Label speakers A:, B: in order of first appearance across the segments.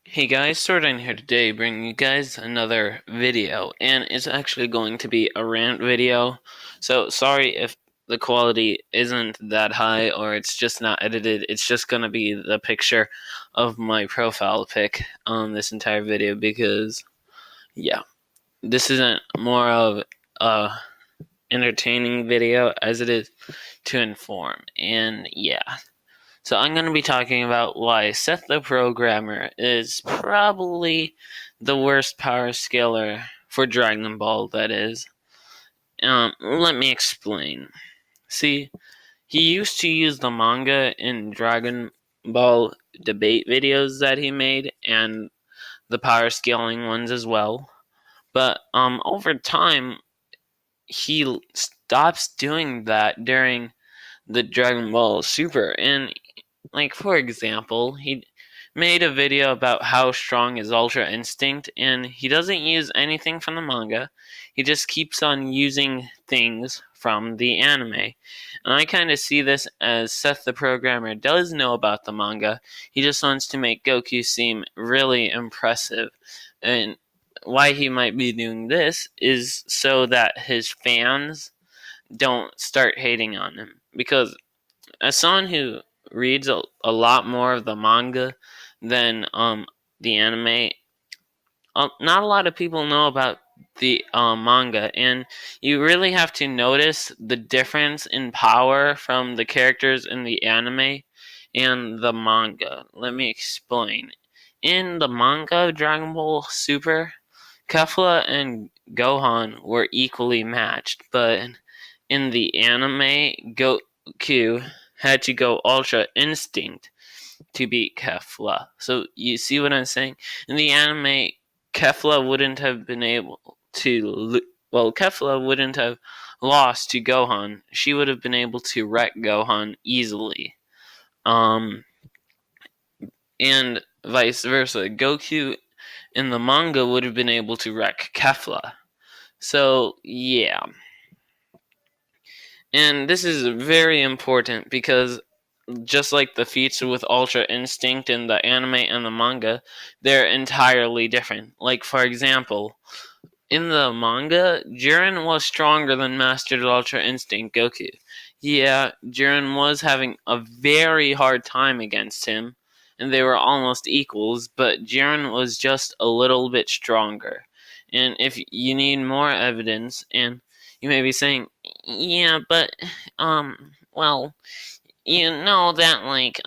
A: Hey guys, Sordan here today, bringing you guys another video, and it's actually going to be a rant video, so sorry if the quality isn't that high or it's just not edited. It's just going to be the picture of my profile pic on this entire video because, yeah, this isn't more of a entertaining video as it is to inform, and yeah. So I'm going to be talking about why Seth the Programmer is probably the worst power scaler for Dragon Ball, that is. Let me explain. See, he used to use the manga in Dragon Ball debate videos that he made, and the power scaling ones as well. But over time, he stops doing that during the Dragon Ball Super, and like, for example, he made a video about how strong is Ultra Instinct, and he doesn't use anything from the manga. He just keeps on using things from the anime. And I kind of see this as Seth the Programmer does know about the manga. He just wants to make Goku seem really impressive. And why he might be doing this is so that his fans don't start hating on him. Because as someone who reads a lot more of the manga than the anime, not a lot of people know about the manga, and you really have to notice the difference in power from the characters in the anime and the manga. Let me explain. In the manga of Dragon Ball Super, Kefla and Gohan were equally matched, but in the anime, Goku had to go Ultra Instinct to beat Kefla. So you see what I'm saying? In the anime, Kefla wouldn't have been able to. Kefla wouldn't have lost to Gohan. She would have been able to wreck Gohan easily. And vice versa. Goku in the manga would have been able to wreck Kefla. So, yeah. And this is very important because just like the feats with Ultra Instinct in the anime and the manga, they're entirely different. Like, for example, in the manga, Jiren was stronger than Mastered Ultra Instinct Goku. Yeah, Jiren was having a very hard time against him, and they were almost equals, but Jiren was just a little bit stronger. And if you need more evidence, and you may be saying, yeah, but, well, you know that, like,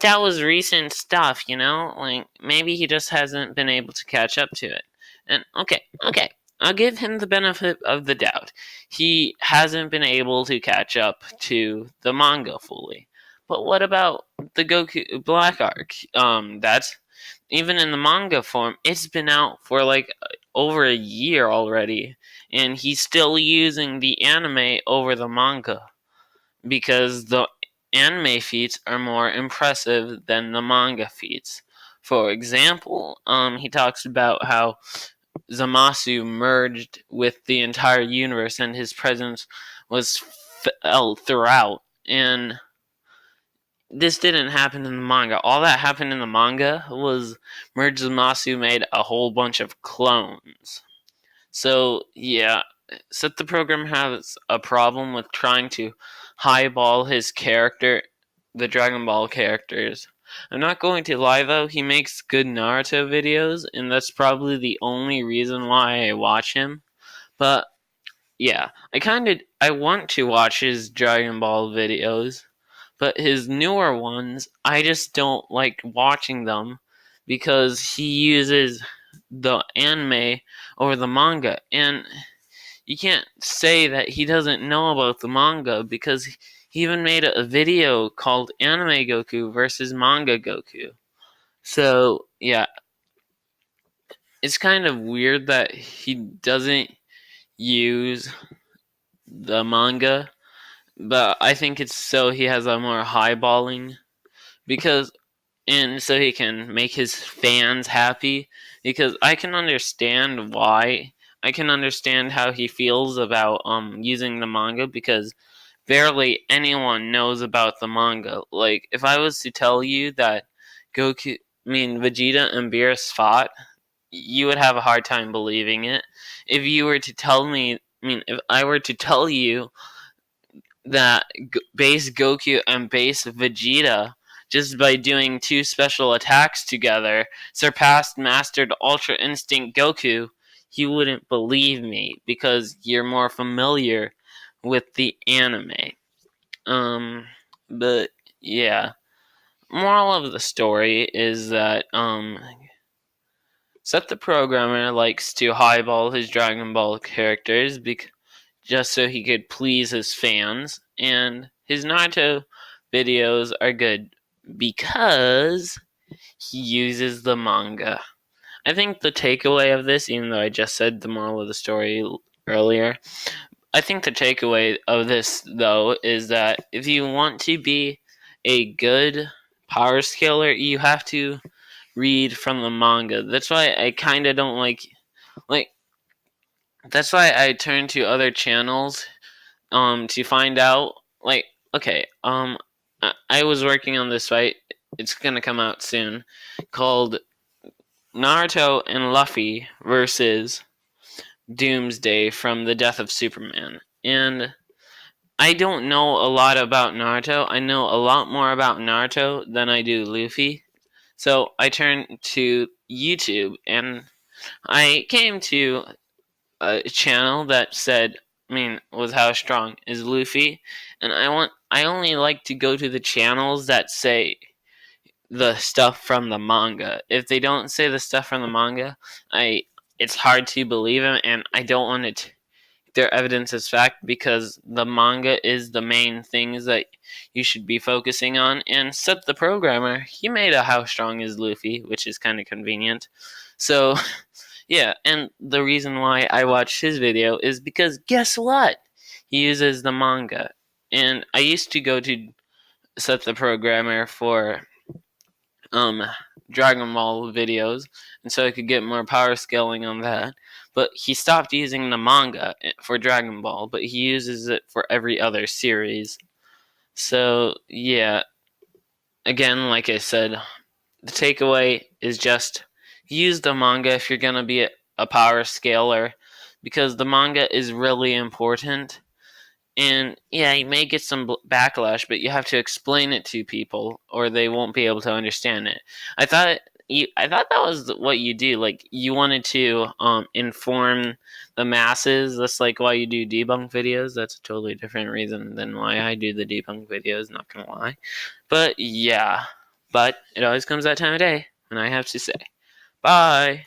A: that was recent stuff, you know? Like, maybe he just hasn't been able to catch up to it. And, okay, I'll give him the benefit of the doubt. He hasn't been able to catch up to the manga fully. But what about the Goku Black arc? That's, even in the manga form, it's been out for, like, over a year already. And he's still using the anime over the manga because the anime feats are more impressive than the manga feats. For example, he talks about how Zamasu merged with the entire universe and his presence was felt throughout. And this didn't happen in the manga. All that happened in the manga was Merge Zamasu made a whole bunch of clones. So, yeah, Set the Program has a problem with trying to highball his character, the Dragon Ball characters. I'm not going to lie though, he makes good Naruto videos, and that's probably the only reason why I watch him. But yeah, I want to watch his Dragon Ball videos, but his newer ones, I just don't like watching them because he uses the anime over the manga, and you can't say that he doesn't know about the manga because he even made a video called Anime Goku versus Manga Goku. So, yeah, it's kind of weird that he doesn't use the manga, but I think it's so he has a more highballing because and so he can make his fans happy because I can understand why. I can understand how he feels about using the manga because barely anyone knows about the manga. Like, if I was to tell you that Vegeta and Beerus fought, you would have a hard time believing it. If you were to tell me, if I were to tell you that base Goku and base Vegeta, just by doing two special attacks together, surpassed mastered Ultra Instinct Goku, you wouldn't believe me because you're more familiar with the anime. But yeah. Moral of the story is that Seth the Programmer likes to highball his Dragon Ball characters just so he could please his fans, and his Naruto videos are good because he uses the manga. I think the takeaway of this, even though I just said the moral of the story earlier, I think the takeaway of this, though, is that if you want to be a good power scaler, you have to read from the manga. That's why I kind of don't like that's why I turn to other channels to find out, like, okay, I was working on this fight, it's gonna come out soon, called Naruto and Luffy versus Doomsday from The Death of Superman. And I don't know a lot about Naruto. I know a lot more about Naruto than I do Luffy. So I turned to YouTube and I came to a channel that said, was how strong is Luffy? And I only like to go to the channels that say the stuff from the manga. If they don't say the stuff from the manga, it's hard to believe them, and I don't want to their evidence as fact because the manga is the main things that you should be focusing on. And Seth the Programmer, he made a How Strong is Luffy, which is kind of convenient. So, yeah, and the reason why I watched his video is because guess what? He uses the manga. And I used to go to Seth the Programmer for Dragon Ball videos, and so I could get more power scaling on that. But he stopped using the manga for Dragon Ball, but he uses it for every other series. So yeah, again, like I said, the takeaway is just use the manga if you're gonna be a power scaler, because the manga is really important. And yeah, you may get some backlash, but you have to explain it to people, or they won't be able to understand it. I thought that was what you do. Like you wanted to inform the masses. That's like why you do debunk videos. That's a totally different reason than why I do the debunk videos. Not gonna lie, but yeah. But it always comes that time of day when I have to say bye.